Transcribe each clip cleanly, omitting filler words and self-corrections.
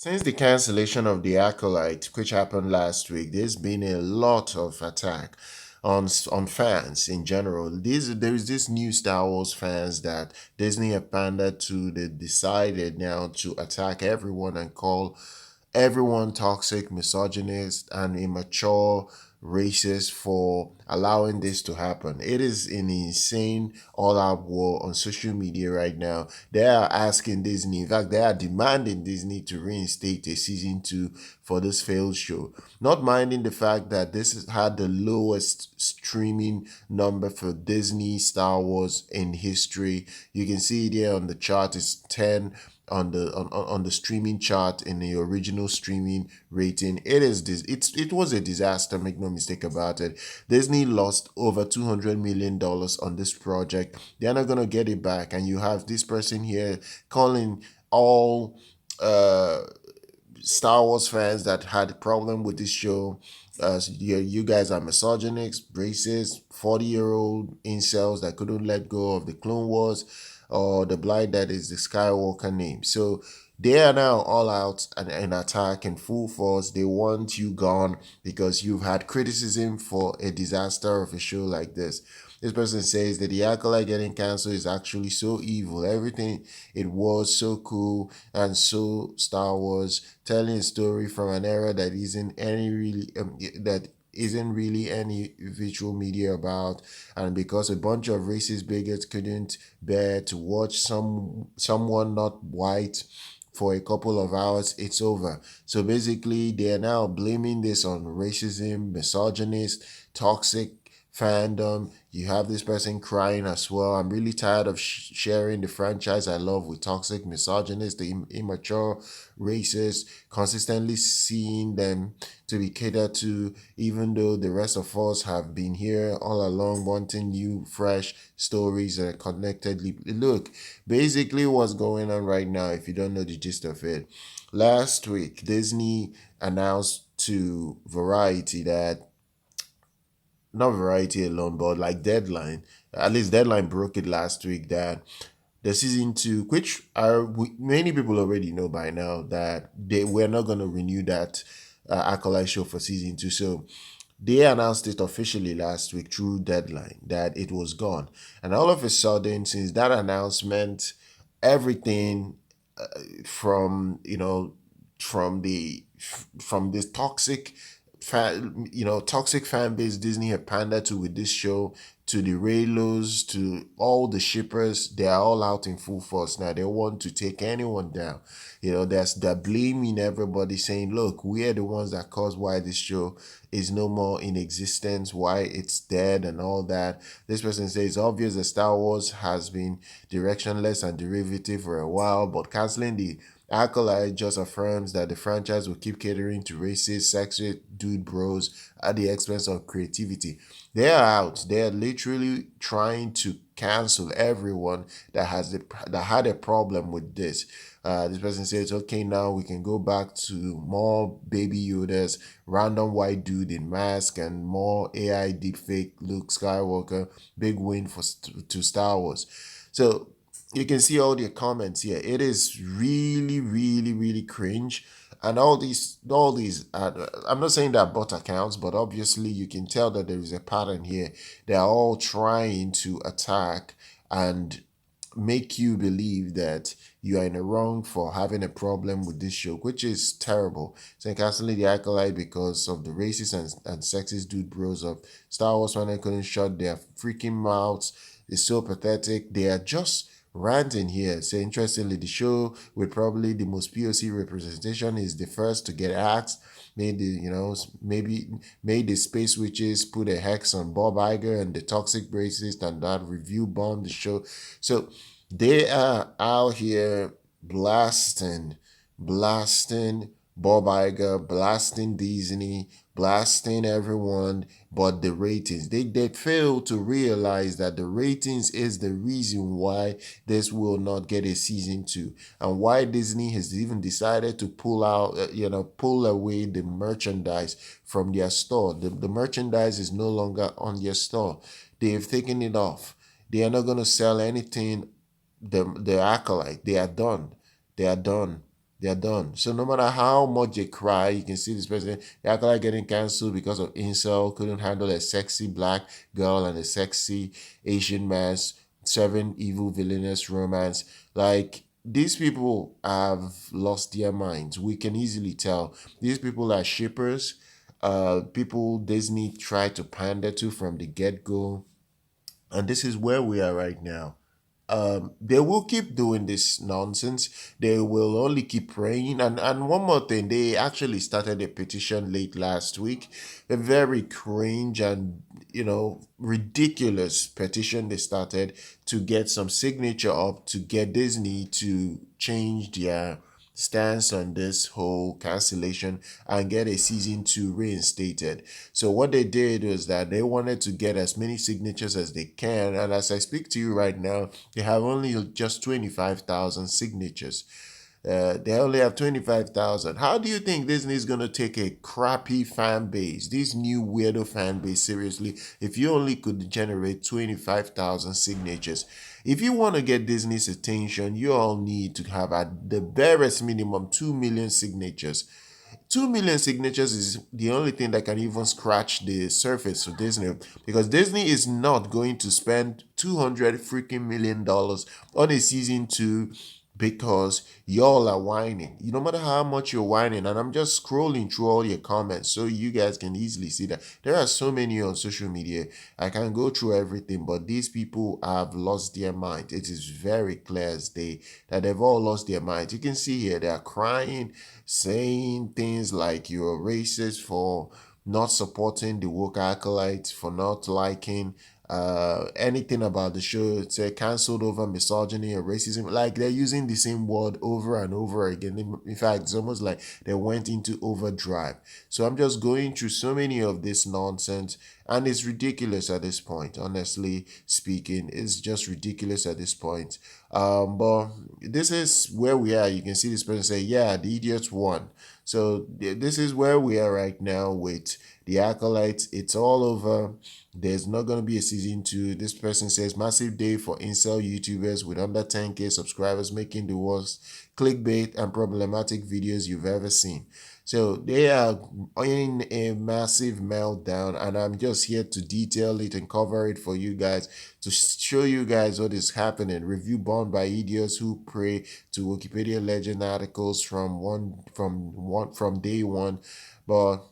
Since the cancellation of the Acolyte, which happened last week, there's been a lot of attack on fans in general. There is this new Star Wars fans that Disney have pandered to. They decided now to attack everyone and call everyone toxic, misogynist, and immature racist for allowing this to happen. It is an insane all-out war on social media right now. They are asking Disney, in fact, they are demanding Disney to reinstate a season two for this failed show. Not minding the fact that this has had the lowest streaming number for Disney Star Wars in history. You can see it here on the chart. It's 10 on the streaming chart in the original streaming rating. It was a disaster, make no mistake about it. Disney lost over $200 million on this project. They're not gonna get it back, and you have this person here calling all Star Wars fans that had a problem with this show. You guys are misogynists, racist, 40-year-old incels that couldn't let go of the Clone Wars or the blight that is the Skywalker name. So they are now all out and attack in full force. They want you gone because you've had criticism for a disaster of a show like this. This person says that the Acolyte getting cancelled is actually so evil. Everything it was so cool and so Star Wars, telling a story from an era that isn't really any visual media about, and because a bunch of racist bigots couldn't bear to watch someone not white for a couple of hours, it's over. So basically, they are now blaming this on racism, misogynist, toxic fandom. You have this person crying as well. I'm really tired of sharing the franchise I love with toxic misogynists, the immature racist, consistently seeing them to be catered to, even though the rest of us have been here all along wanting new, fresh stories that are connected. Look, basically what's going on right now, if you don't know the gist of it. Last week, Disney announced to Variety that, not Variety alone, but like Deadline, at least Deadline broke it last week, that the season two, which many people already know by now, that they were not going to renew that Acolyte show for season two. So they announced it officially last week through Deadline that it was gone. And all of a sudden, since that announcement, everything from, from this toxic fan base Disney have pandered to with this show, to the Raylos, to all the shippers, they are all out in full force now. They want to take anyone down. They're blaming everybody, saying, "Look, we are the ones that caused why this show is no more in existence, why it's dead, and all that." This person says, "It's obvious that Star Wars has been directionless and derivative for a while, but canceling the Acolyte just affirms that the franchise will keep catering to racist, sexist dude bros at the expense of creativity." They are out. They are literally trying to cancel everyone that had a problem with this. This person says, "Okay, now we can go back to more Baby Yodas, random white dude in mask, and more AI deepfake Luke Skywalker. Big win to Star Wars." So you can see all the comments here. It is really, really, really cringe. And I'm not saying that bot accounts, but obviously you can tell that there is a pattern here. They are all trying to attack and make you believe that you are in the wrong for having a problem with this show, which is terrible. So canceling the Acolyte because of the racist and sexist dude bros of Star Wars when they couldn't shut their freaking mouths. It's so pathetic. They are just ranting here. So interestingly, the show with probably the most POC representation is the first to get axed. Maybe made the space witches put a hex on Bob Iger and the toxic racist, and that review bombed the show. So they are out here blasting Bob Iger, blasting Disney, blasting everyone, but the ratings. They fail to realize that the ratings is the reason why this will not get a season two, and why Disney has even decided to pull away the merchandise from their store. The merchandise is no longer on their store. They have taken it off. They are not going to sell anything. The Acolyte, they are done. They are done. They're done. So no matter how much they cry, you can see this person, the Acolyte getting cancelled because of incel, couldn't handle a sexy black girl and a sexy Asian man's seven evil villainous romance. Like, these people have lost their minds. We can easily tell. These people are shippers. People Disney tried to pander to from the get-go. And this is where we are right now. They will keep doing this nonsense. They will only keep praying. And one more thing, they actually started a petition late last week, a very cringe and ridiculous petition they started to get some signature up to get Disney to change their stance on this whole cancellation and get a season 2 reinstated. So what they did was that they wanted to get as many signatures as they can, and as I speak to you right now, they have only just 25,000 signatures. They only have 25,000. How do you think Disney is going to take a crappy fan base, this new weirdo fan base, seriously, if you only could generate 25,000 signatures? If you want to get Disney's attention, you all need to have at the barest minimum 2 million signatures. 2 million signatures is the only thing that can even scratch the surface of Disney, because Disney is not going to spend 200 freaking million dollars on a season 2 because y'all are whining. No matter how much you're whining, and I'm just scrolling through all your comments so you guys can easily see that there are so many on social media. I can't go through everything, but these people have lost their mind. It is very clear as day that they've all lost their minds. You can see here they are crying, saying things like you're racist for not supporting the woke acolytes, for not liking anything about the show. It's cancelled over misogyny or racism. Like, they're using the same word over and over again. In fact, it's almost like they went into overdrive. So I'm just going through so many of this nonsense, and it's ridiculous at this point. Honestly speaking, it's just ridiculous at this point. But this is where we are. You can see this person say, "Yeah, the idiots won." So this is where we are right now with the Acolytes. It's all over. There's not going to be a season 2. This person says, massive day for incel YouTubers with under 10K subscribers making the worst clickbait and problematic videos you've ever seen. So they are in a massive meltdown, and I'm just here to detail it and cover it for you guys, to show you guys what is happening. Review bound by idiots who pray to Wikipedia legend articles from day one. But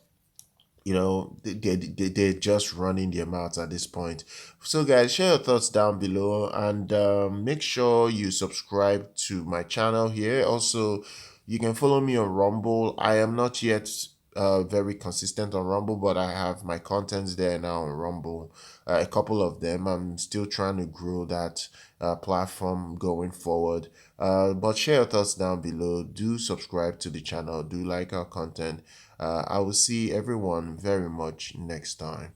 they're just running their mouths at this point. So guys, share your thoughts down below, and make sure you subscribe to my channel here. Also, you can follow me on Rumble. I am not yet very consistent on Rumble, but I have my contents there now on Rumble, a couple of them. I'm still trying to grow that platform going forward. But share your thoughts down below. Do subscribe to the channel. Do like our content. I will see everyone very much next time.